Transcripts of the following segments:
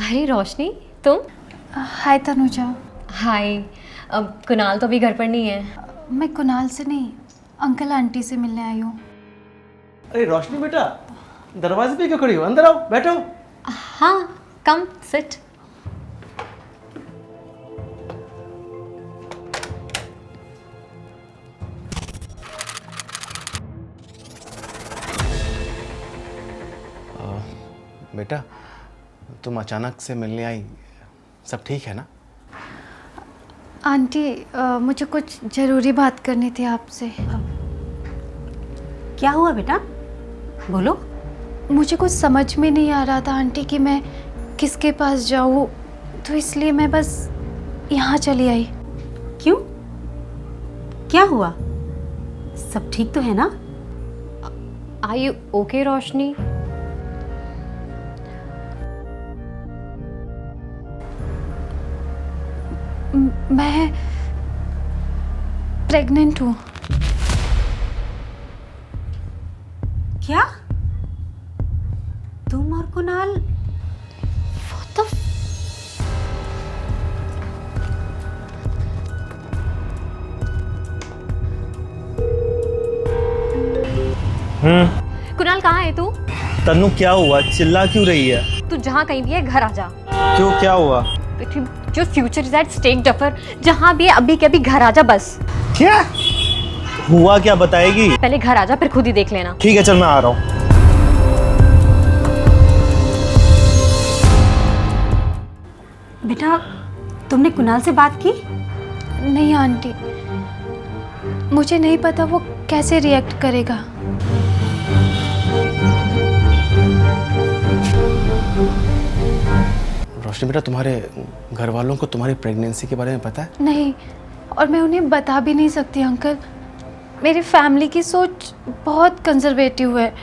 अरे रोशनी, तुम? हाय तनुजा। हाय। अब कुणाल तो अभी घर पर नहीं है। मैं कुणाल से नहीं, अंकल आंटी से मिलने आई हूँ। अरे रोशनी बेटा, दरवाजे पे क्यों खड़ी हो? अंदर आओ, बैठो। हाँ, कम सिट। बेटा, तुम अचानक से मिलने आई, सब ठीक है ना? आंटी, मुझे कुछ ज़रूरी बात करनी थी आपसे। क्या हुआ बेटा, बोलो। मुझे कुछ समझ में नहीं आ रहा था आंटी कि मैं किसके पास जाऊँ, तो इसलिए मैं बस यहाँ चली आई। क्यों, क्या हुआ? सब ठीक तो है ना? आर यू ओके रोशनी? मैं प्रेग्नेंट हूँ। क्या? तुम और कुणाल? कुणाल कहाँ है तू? तन्नू क्या हुआ, चिल्ला क्यों रही है? तू जहाँ कहीं भी है घर आ जा। क्यों, क्या हुआ? जो future is at stake duffer, जहाँ भी है अभी के अभी घर आ जा बस। क्या हुआ, क्या बताएगी? पहले घर आ जा, फिर खुद ही देख लेना। ठीक है, चल मैं आ रहा हूँ। बेटा, तुमने कुणाल से बात की? नहीं आंटी, मुझे नहीं पता वो कैसे रिएक्ट करेगा। रोशनी बेटा, तुम्हारे घर वालों को तुम्हारी प्रेगनेंसी के बारे में पता है? नहीं, और मैं उन्हें बता भी नहीं सकती अंकल। मेरी फैमिली की सोच बहुत कंजर्वेटिव है।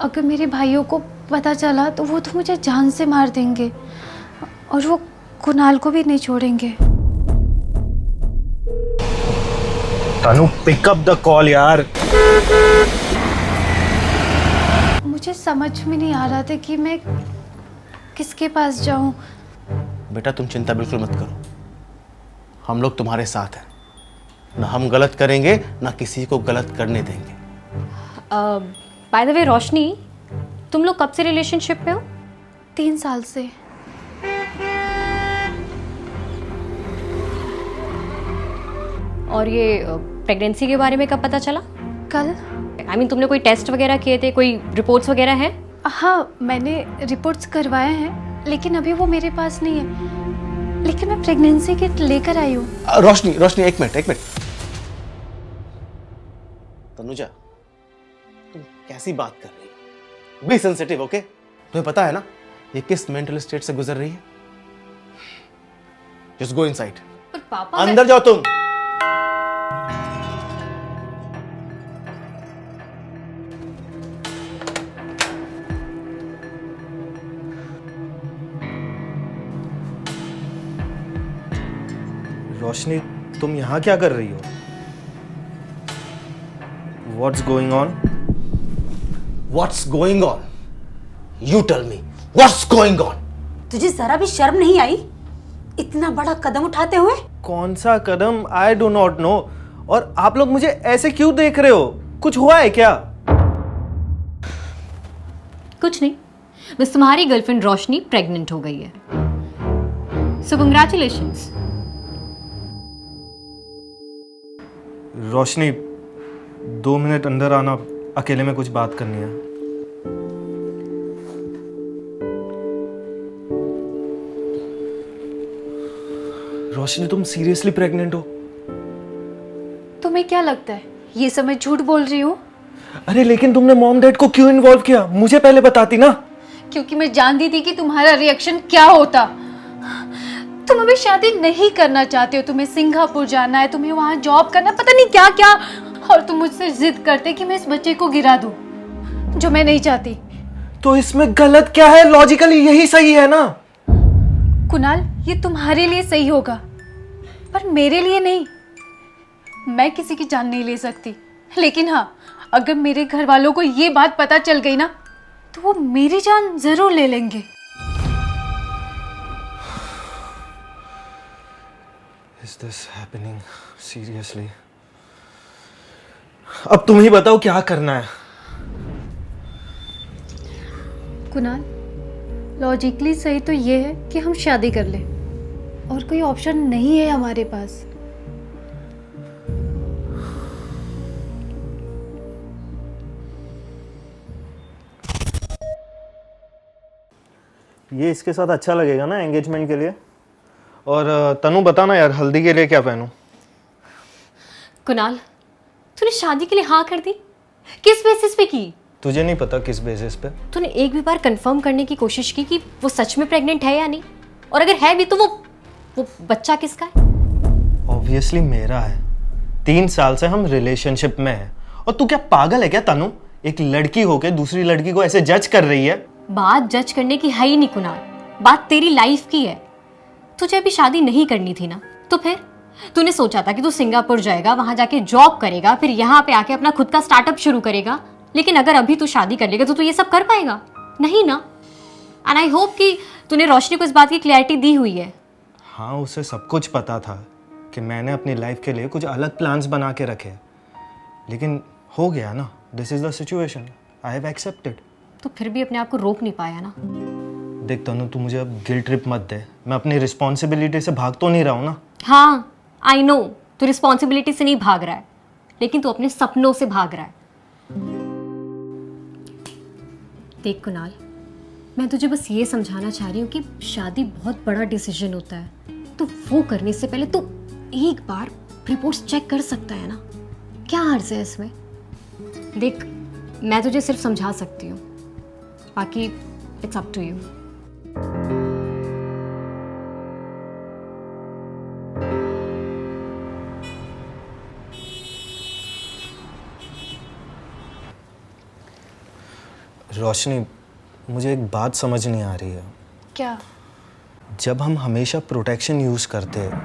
अगर मेरे भाइयों को पता चला तो वो तो मुझे जान से मार देंगे, और वो कुणाल को भी नहीं छोड़ेंगे। तनु, पिक अप द कॉल यार। मुझे समझ में नहीं आ रहा था कि मैं किसके पास जाऊं। बेटा, तुम चिंता बिल्कुल मत करो, हम लोग तुम्हारे साथ हैं। ना हम गलत करेंगे, ना किसी को गलत करने देंगे। बाय द वे रोशनी, तुम लोग कब से रिलेशनशिप में हो? 3 साल से। और ये प्रेगनेंसी के बारे में कब पता चला? कल। I mean, तुमने कोई टेस्ट वगैरह किए थे, कोई रिपोर्ट्स वगैरह हैं? हाँ, मैंने रिपोर्ट्स करवाए हैं, लेकिन अभी वो मेरे पास नहीं है। लेकिन मैं प्रेगनेंसी किट लेकर आई हूँ। रोशनी, एक मिनट। तनुजा, तुम कैसी बात कर रही हो? Be sensitive, okay? तुम्हें पता है ना ये किस मेंटल स्टेट से गुजर रही है? Just go inside. पर पापा, अंदर जाओ तुम। रोशनी, तुम यहाँ क्या कर रही हो? What's going on? What's going on? You tell me. What's going on? तुझे जरा भी शर्म नहीं आई इतना बड़ा कदम उठाते हुए? कौन सा कदम? I do not know। और आप लोग मुझे ऐसे क्यों देख रहे हो? कुछ हुआ है क्या? कुछ नहीं, बस तुम्हारी गर्लफ्रेंड रोशनी प्रेग्नेंट हो गई है। सो कंग्रेचुलेशंस। रोशनी, 2 मिनट अंदर आना, अकेले में कुछ बात करनी है। रोशनी, तुम सीरियसली प्रेग्नेंट हो? तुम्हें क्या लगता है ये सब मैं झूठ बोल रही हूँ? अरे लेकिन तुमने मॉम डैड को क्यों इन्वॉल्व किया? मुझे पहले बताती ना। क्योंकि मैं जानती थी कि तुम्हारा रिएक्शन क्या होता। तुम अभी शादी नहीं करना चाहते हो, तुम्हें सिंगापुर जाना है, तुम्हें वहां जॉब करना, पता नहीं क्या क्या, और तुम मुझसे जिद करते कि मैं इस बच्चे को गिरा दूं, जो मैं नहीं चाहती। तो इसमें गलत क्या है? लॉजिकली यही सही है ना। कुणाल, ये तुम्हारे लिए सही होगा, पर मेरे लिए नहीं। मैं किसी की जान नहीं ले सकती, लेकिन हाँ, अगर मेरे घर वालों को ये बात पता चल गई ना, तो वो मेरी जान जरूर ले लेंगे। Is this happening? Seriously? अब तुम ही बताओ क्या करना है। कुणाल, लॉजिकली सही तो ये है कि हम शादी कर लें, और कोई ऑप्शन नहीं है हमारे पास। ये इसके साथ अच्छा लगेगा ना एंगेजमेंट के लिए? और तनु बताना यार, हल्दी के लिए क्या पहनूं? कुणाल, तूने शादी के लिए हाँ कर दी? किस बेसिस पे की? तुझे नहीं पता किस बेसिस पे? तूने एक भी बार कंफर्म करने की कोशिश की कि वो सच में प्रेग्नेंट है या नहीं? और अगर है भी तो वो बच्चा किसका है? ऑब्वियसली मेरा है। 3 साल से हम रिलेशनशिप में हैं। और तू क्या पागल है क्या तनु? एक लड़की होके दूसरी लड़की को ऐसे जज कर रही है? बात जज करने की है ही नहीं कुणाल, बात तेरी लाइफ की है। तुझे अभी शादी नहीं करनी थी ना, तो फिर तूने सोचा था कि तू सिंगापुर जाएगा, वहां जाके जॉब करेगा, फिर यहाँ पे आके अपना खुद का स्टार्टअप शुरू करेगा। लेकिन अगर अभी तू शादी कर लेगा तो तू ये सब कर पाएगा? नहीं ना। एंड आई होप कि तूने रोशनी को इस बात की क्लैरिटी दी हुई है। हाँ, उसे सब कुछ पता था कि मैंने अपनी लाइफ के लिए कुछ अलग प्लान्स बना के रखे, लेकिन हो गया ना। This is the situation, I have accepted. तो फिर भी अपने आप को रोक नहीं पाया ना? देख तनु, तू मुझे अब गिल्ट ट्रिप मत दे। मैं अपनी रिस्पॉन्सिबिलिटी से भाग तो नहीं रहा हूँ ना। हाँ, आई नो तू रिस्पॉन्सिबिलिटी से नहीं भाग रहा है, लेकिन तू अपने सपनों से भाग रहा है। देख कुणाल, मैं तुझे बस ये समझाना चाह रही हूँ कि शादी बहुत बड़ा डिसीजन होता है, तो वो करने से पहले तू एक बार रिपोर्ट्स चेक कर सकता है ना। क्या अर्ज है इसमें? देख, मैं तुझे सिर्फ समझा सकती हूँ, बाकी इट्स अप टू यू। रोशनी, मुझे एक बात समझ नहीं आ रही है। क्या? जब हम हमेशा प्रोटेक्शन यूज़ करते हैं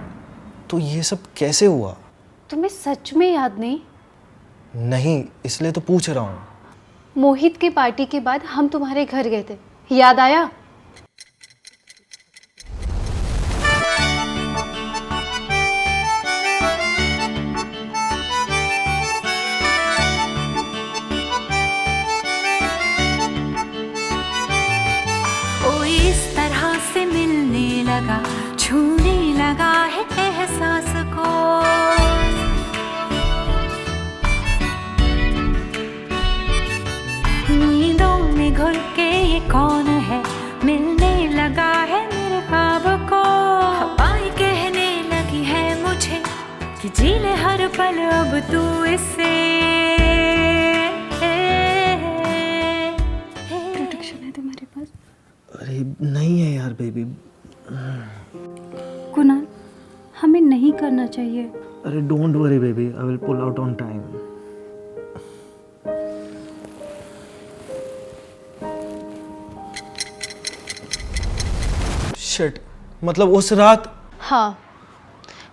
तो ये सब कैसे हुआ? तुम्हें सच में याद नहीं? नहीं, इसलिए तो पूछ रहा हूँ। मोहित की पार्टी के बाद हम तुम्हारे घर गए थे, याद आया? ओ इस तरह से मिलने लगा, छूने लगा है एहसास को। नींदों में घुल के ये कौन है, मिलने लगा है मेरे ख्वाब को। हवाएं कहने लगी है मुझे कि जी ले हर पल अब तू इससे। प्रोटेक्शन है तुम्हारे पास? अरे नहीं है यार बेबी। कुणाल, हमें नहीं करना चाहिए। अरे don't worry baby, I will pull out on time. Shit, मतलब उस रात? हाँ,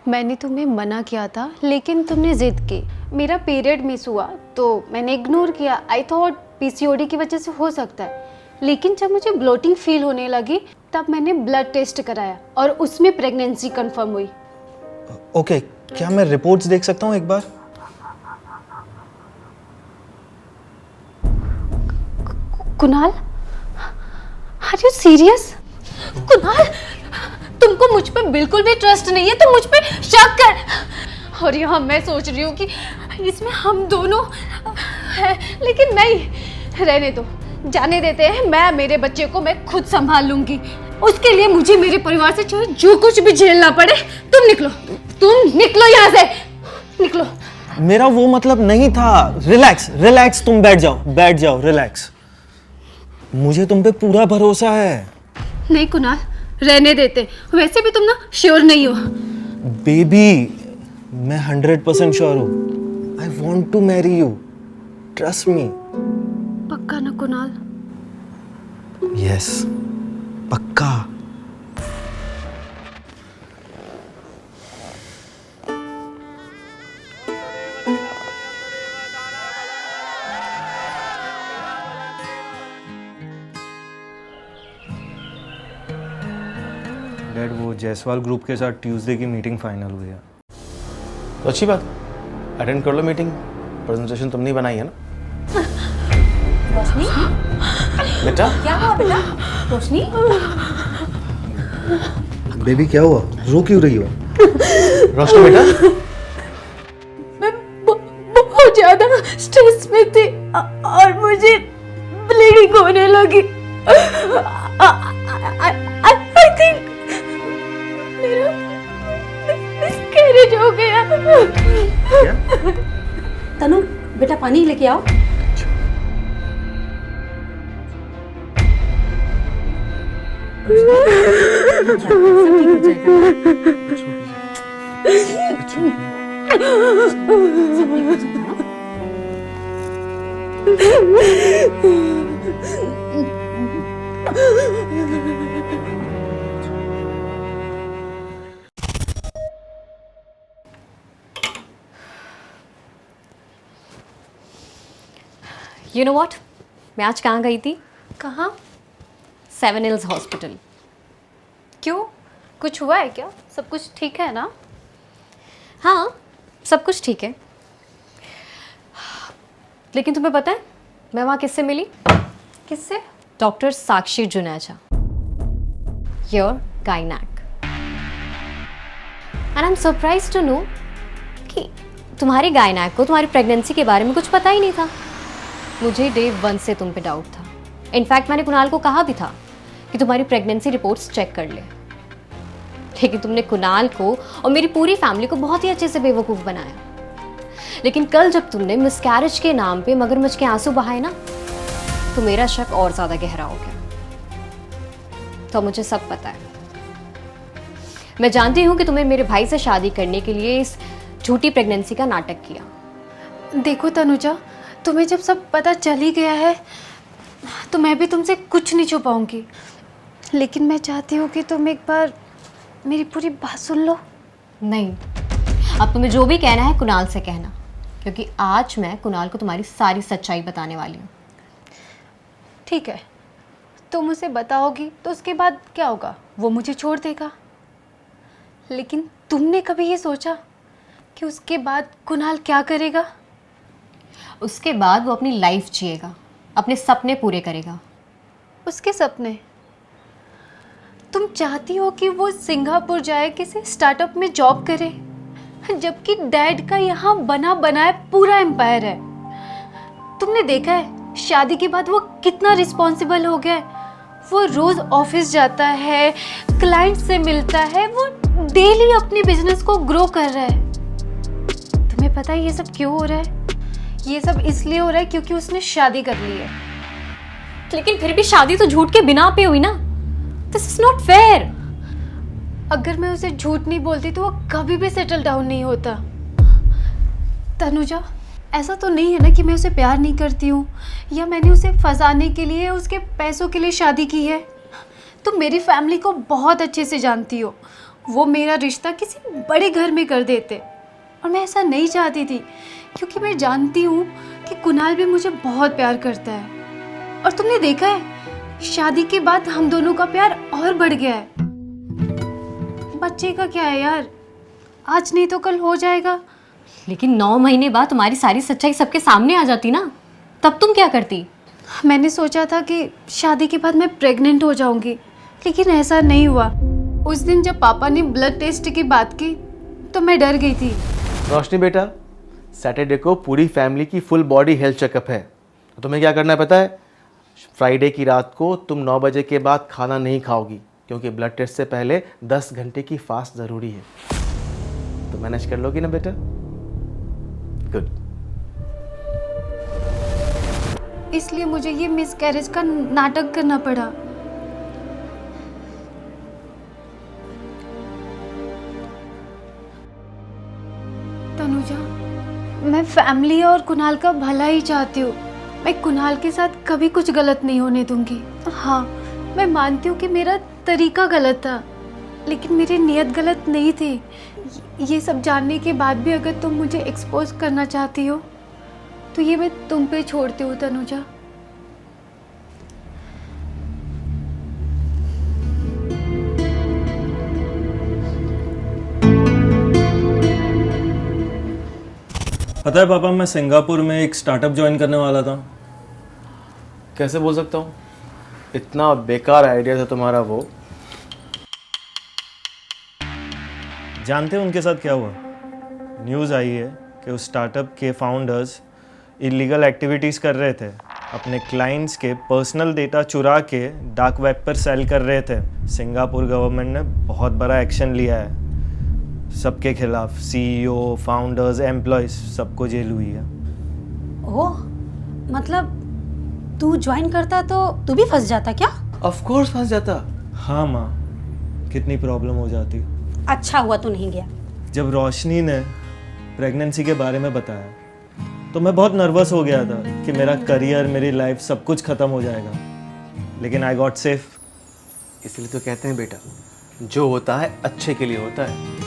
मैंने तुम्हें मना किया था, लेकिन तुमने जिद की। मेरा पीरियड मिस हुआ तो मैंने इग्नोर किया। आई थॉट पीसीओडी की वजह से हो सकता है, लेकिन जब मुझे ब्लोटिंग फील होने लगी तब मैंने ब्लड टेस्ट कराया और उसमें प्रेगनेंसी कंफर्म हुई। ओके, क्या मैं रिपोर्ट्स देख सकता हूँ एक बार? Kunal, are you serious? Kunal, तुमको मुझ पे बिल्कुल भी ट्रस्ट नहीं है, तुम मुझ पे शक कर। और यहाँ मैं सोच रही हूँ कि इसमें हम दोनों हैं, लेकिन नहीं, रहने दो, जाने देते हैं। मैं मेरे बच्चे को मैं खुद संभाल लूंगी। उसके लिए मुझे मेरे परिवार से चाहे जो कुछ भी झेलना पड़े। तुम निकलो यहाँ से, निकलो। मेरा वो मतलब नहीं था। रिलैक्स रिलैक्स, तुम बैठ जाओ, रिलैक्स। मुझे तुम पे पूरा भरोसा है। नहीं कुणाल, रहने देते। वैसे भी तुम ना श्योर नहीं हो। बेबी, मैं 100% श्योर हूँ। I want to marry you, trust me. पक्का ना कुणाल? यस, पक्का। डैड वो जायसवाल ग्रुप के साथ ट्यूसडे की मीटिंग फाइनल हुई है। तो अच्छी बात, अटेंड कर लो मीटिंग। प्रेजेंटेशन तुमने ही बनाई है ना रोशनी? बेटा? क्या हुआ बेटा? रोशनी? बेबी क्या हुआ, रो क्यों रही हो? रोशनी बेटा? मैं बहुत ज्यादा स्ट्रेस में थी और मुझे ब्लीडिंग होने लगी। आई थिंक मेरा मिसकैरेज हो गया। तनु बेटा पानी लेके आओ। सब ठीक हो जाएगा। सब ठीक हो जाएगा। यू नो वॉट, मैं आज कहाँ गई थी? कहाँ? Seven hills hospital. क्यों, कुछ हुआ है क्या? सब कुछ ठीक है ना? हाँ, सब कुछ ठीक है। लेकिन तुम्हें पता है मैं वहाँ किससे मिली? किससे? Doctor Sakshi Juneja, your gynaec. And I am surprise to know कि तुम्हारी गायनेक को तुम्हारी प्रेगनेंसी के बारे में कुछ पता ही नहीं था। मुझे डे 1 से तुम पे डाउट था। इनफैक्ट मैंने कुणाल को कहा भी था कि तुम्हारी प्रेगनेंसी रिपोर्ट्स चेक कर ले, लेकिन तुमने कुणाल को और मेरी पूरी फैमिली को बहुत ही अच्छे से बेवकूफ़ बनाया। लेकिन कल जब तुमने मिसकैरेज के नाम पे मगरमच्छ के आंसू बहाए ना, तो मेरा शक और ज़्यादा गहरा हो गया। तो मुझे सब पता है। मैं जानती हूँ कि तुम्हें मेरे भाई से शादी करने के लिए इस झूठी प्रेगनेंसी का नाटक किया। देखो तनुजा, तुम्हें जब सब पता चल ही गया है तो मैं भी तुमसे कुछ नहीं छुपाऊंगी, लेकिन मैं चाहती हूँ कि तुम एक बार मेरी पूरी बात सुन लो। नहीं, अब तुम्हें जो भी कहना है कुणाल से कहना, क्योंकि आज मैं कुणाल को तुम्हारी सारी सच्चाई बताने वाली हूँ। ठीक है, तुम उसे बताओगी तो उसके बाद क्या होगा? वो मुझे छोड़ देगा। लेकिन तुमने कभी ये सोचा कि उसके बाद कुणाल क्या करेगा? उसके बाद वो अपनी लाइफ जिएगा, अपने सपने पूरे करेगा। उसके सपने? तुम चाहती हो कि वो सिंगापुर जाए, किसी स्टार्टअप में जॉब करे, जबकि डैड का यहाँ बना बनाया पूरा एम्पायर है। तुमने देखा है शादी के बाद वो कितना रिस्पॉन्सिबल हो गया है। वो रोज ऑफिस जाता है, क्लाइंट से मिलता है, वो डेली अपने बिजनेस को ग्रो कर रहा है। तुम्हें पता है ये सब क्यों हो रहा है? ये सब इसलिए हो रहा है क्योंकि उसने शादी कर ली है। लेकिन फिर भी शादी तो झूठ के बिना पे हुई ना। This is not fair. अगर मैं उसे झूठ नहीं बोलती तो वो कभी भी सेटल डाउन नहीं होता। तनुजा, ऐसा तो नहीं है ना कि मैं उसे प्यार नहीं करती हूँ या मैंने उसे फंसाने के लिए, उसके पैसों के लिए शादी की है। तुम मेरी फैमिली को बहुत अच्छे से जानती हो। वो मेरा रिश्ता किसी बड़े घर में कर देते और मैं ऐसा नहीं चाहती थी, क्योंकि मैं जानती हूँ कि कुणाल भी मुझे बहुत प्यार करता है। और तुमने देखा है शादी के बाद हम दोनों का प्यार और बढ़ गया है। बच्चे का क्या है यार, आज नहीं तो कल हो जाएगा। लेकिन 9 महीने बाद तुम्हारी सारी सच्चाई सबके सामने आ जाती ना, तब तुम क्या करती? मैंने सोचा था कि शादी के बाद मैं प्रेग्नेंट हो जाऊंगी, लेकिन ऐसा नहीं हुआ। उस दिन जब पापा ने ब्लड टेस्ट की बात की तो मैं डर गई थी। रोशनी बेटा, सैटरडे को पूरी फैमिली की फुल बॉडी हेल्थ चेकअप है। तो तुम्हें क्या करना है पता है? फ्राइडे की रात को तुम 9 बजे के बाद खाना नहीं खाओगी, क्योंकि ब्लड टेस्ट से पहले 10 घंटे की फास्ट ज़रूरी है। तो मैनेज कर लोगी ना बेटा? गुड। इसलिए मुझे ये मिसकैरेज का नाटक करना पड़ा। तनुजा, मैं फैमिली और कुणाल का भला ही चाहती हूँ। मैं कुणाल के साथ कभी कुछ गलत नहीं होने दूंगी। हाँ, मैं मानती हूँ कि मेरा तरीका गलत था, लेकिन मेरी नीयत गलत नहीं थी। ये सब जानने के बाद भी अगर तुम मुझे एक्सपोज करना चाहती हो तो ये मैं तुम पे छोड़ती हूँ तनुजा। पता है पापा, मैं सिंगापुर में एक स्टार्टअप ज्वाइन करने वाला था। कैसे बोल सकता हूँ, इतना बेकार आइडिया था तुम्हारा वो। जानते हैं उनके साथ क्या हुआ? न्यूज़ आई है कि उस स्टार्टअप के फाउंडर्स इलीगल एक्टिविटीज़ कर रहे थे, अपने क्लाइंट्स के पर्सनल डेटा चुरा के डार्क वेब पर सेल कर रहे थे। सिंगापुर गवर्नमेंट ने बहुत बड़ा एक्शन लिया है सबके खिलाफ। सीईओ, फाउंडर्स, एम्प्लॉयज़ सबको जेल हुई है। ओह, मतलब तू ज्वाइन करता तो तू भी फंस जाता क्या? ऑफ कोर्स फंस जाता। हाँ माँ, कितनी प्रॉब्लम हो जाती। अच्छा हुआ तू नहीं गया। जब रोशनी ने प्रेगनेंसी के बारे में बताया तो मैं बहुत नर्वस हो गया था कि मेरा करियर, मेरी लाइफ सब कुछ ख़त्म हो जाएगा, लेकिन आई गॉट सेफ। इसलिए तो कहते हैं बेटा, जो होता है अच्छे के लिए होता है।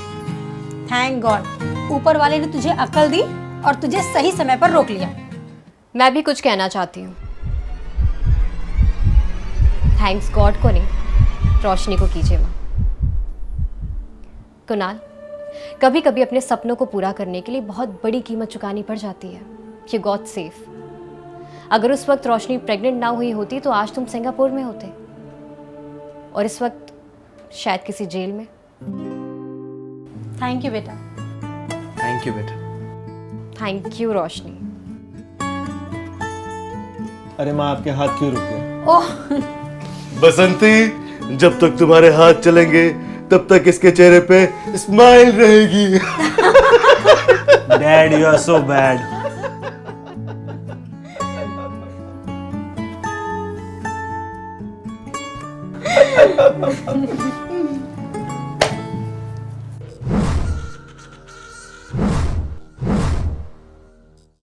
थैंक गॉड, ऊपर वाले ने तुझे अक्ल दी और तुझे सही समय पर रोक लिया। मैं भी कुछ कहना चाहती हूँ। थैंक्स गॉड को नहीं, रोशनी को कीजिए माँ। कुणाल, कभी कभी अपने सपनों को पूरा करने के लिए बहुत बड़ी कीमत चुकानी पड़ जाती है। You got safe. अगर उस वक्त रोशनी प्रेग्नेंट ना हुई होती तो आज तुम सिंगापुर में होते और इस वक्त शायद किसी जेल में। थैंक यू बेटा। थैंक यू बेटा। थैंक यू रोशनी। अरे माँ, आपके हाथ क्यों रुक गए? ओह, बसंती, जब तक तुम्हारे हाथ चलेंगे तब तक इसके चेहरे पे स्माइल रहेगी। Dad, you are so bad.